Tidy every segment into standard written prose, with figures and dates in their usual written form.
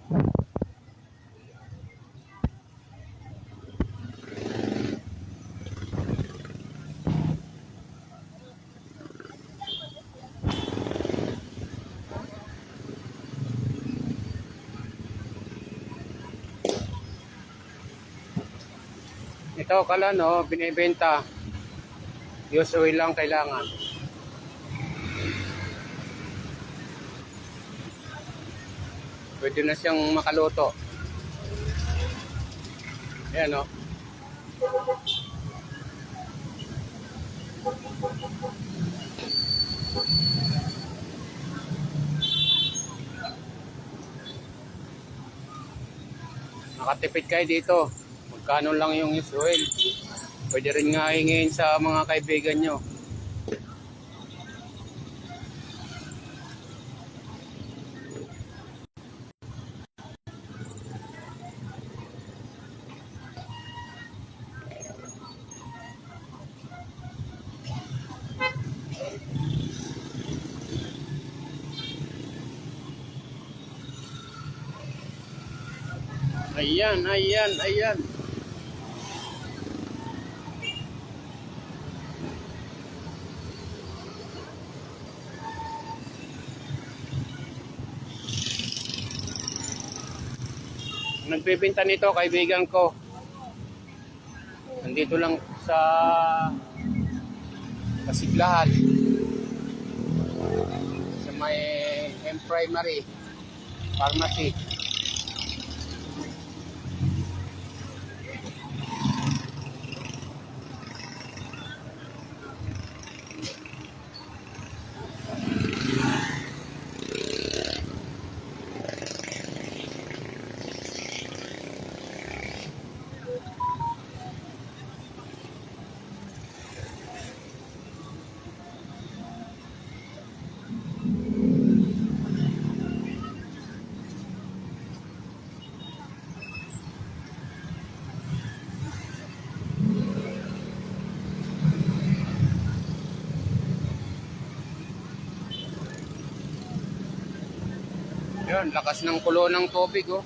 Ito kala no, binibenta. Use oil lang kailangan. Pwede na siyang makaluto. Ayan no. Nakatipid kayo dito. Magkano lang yung use oil. Pwede rin nga hingin sa mga kaibigan nyo. Ayan, ayan, ayan. Nagbebenta nito kaibigan ko. Nandito lang sa Pasiglahan. Sa may M Primary Pharmacy. Yun, lakas ng kulo ng tubig oh.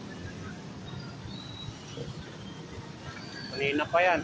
Kanina pa yan.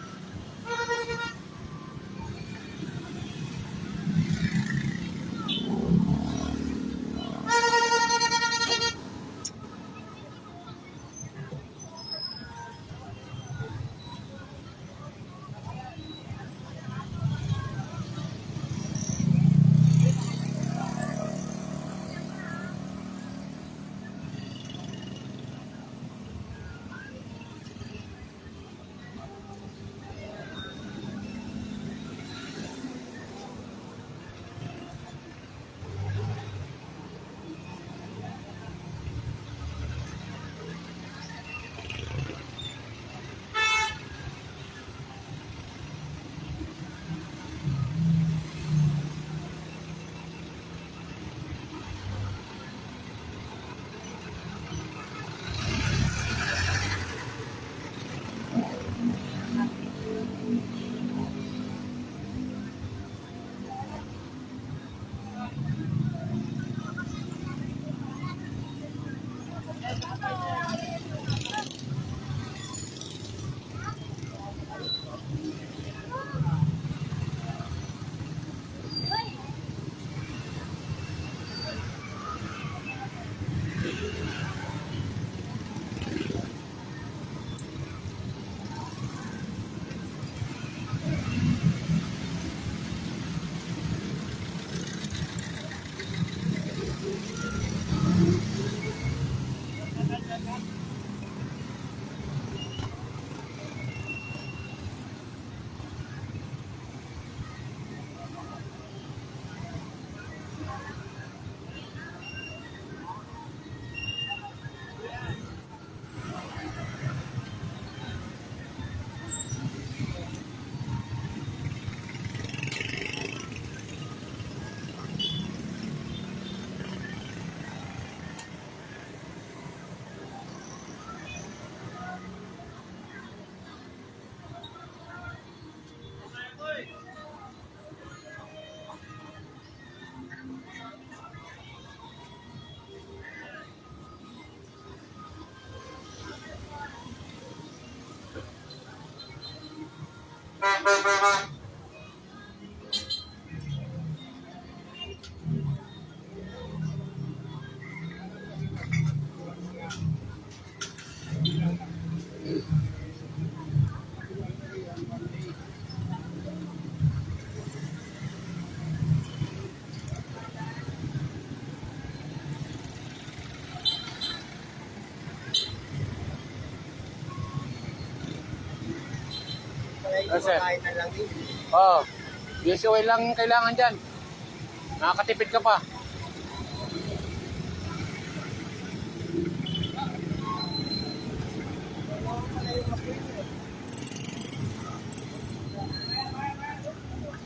Kasi, oh, usual lang yung kailangan dyan. Nakakatipid ka pa.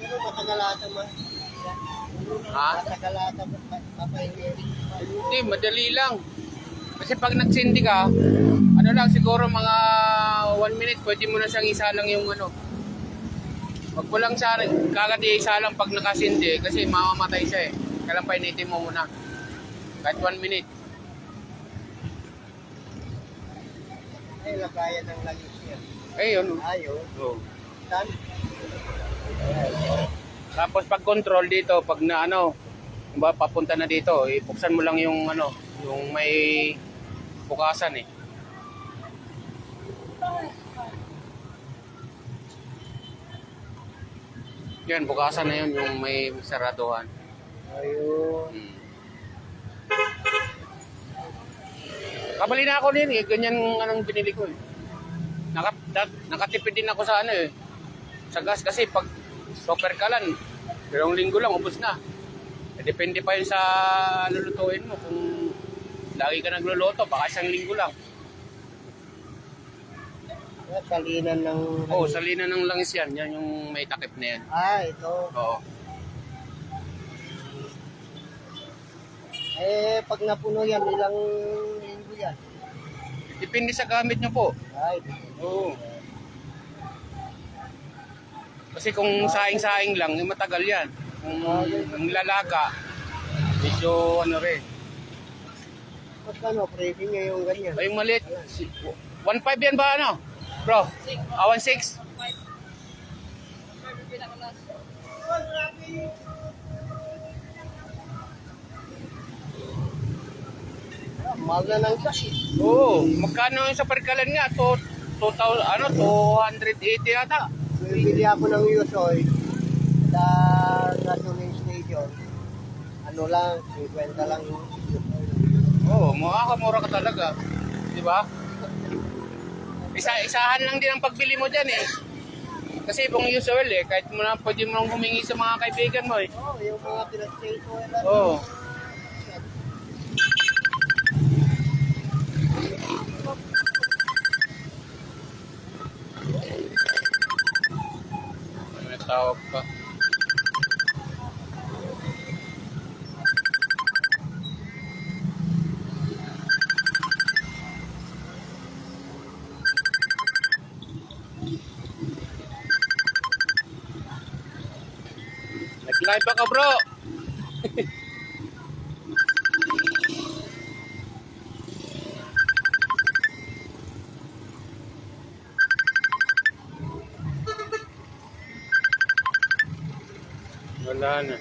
Pero matagalata mo. Ha? Matagalata mo. Papahingi. Hindi, madali lang. Kasi pag nagsindi ka, ano lang, siguro mga 1 minute, pwede mo na siyang isalang yung ano. Wag mo lang siya, kagad isalang pag nakasindi, kasi mamamatay siya eh. Kailan painitin mo muna. Kahit 1 minute. Ay, lagayan ng langis yan. Eh, yun. Ayaw. Oh. Saan? Tapos pag control dito, pag na ano, ba papunta na dito, ibuksan mo lang yung ano, yung may bukasan eh. Yan, bukasan na yun, yung may saraduhan. Ayun. Hmm. Kabali na ako din eh, ganyan anong binili ko eh. Nakatipid din ako sa ano eh, sa gas kasi pag super kalan, dalawang linggo lang, ubos na. Eh, depende pa yun sa lulutuin mo, kung lagi ka nagluluto, baka isang linggo lang. Salinan ng... Oo, salina ng langis yan, yan yung may takip na yan. Ah, ito. Oo. Eh, pag napuno yan, ilang linggo yan? Depende sa gamit nyo po. Ay, Oo. Kasi kung saing-saing lang, yung matagal yan. Kung lalaga, medyo ano rin. magkano, presyo niya yung ganyan? Ay, yung maliit, 1.5 yan ba ano? Bro, 1.6? Mahal na ng gas eh. Oo, magkano yung sa perkalan nga? 280 yata. Bibili ako ng used oil sa gasoline station. Ano lang, 50 lang yung used oil. Oo, makakamura ka talaga. Di ba? Isahan lang din ang pagbili mo dyan eh. Kasi kung usual eh, kahit mo na pwede mo nang humingi sa mga kaibigan mo eh. Oo, yung mga pinag-state oil. Oo. May tawag pa. Nag-live ako bro. Wala na.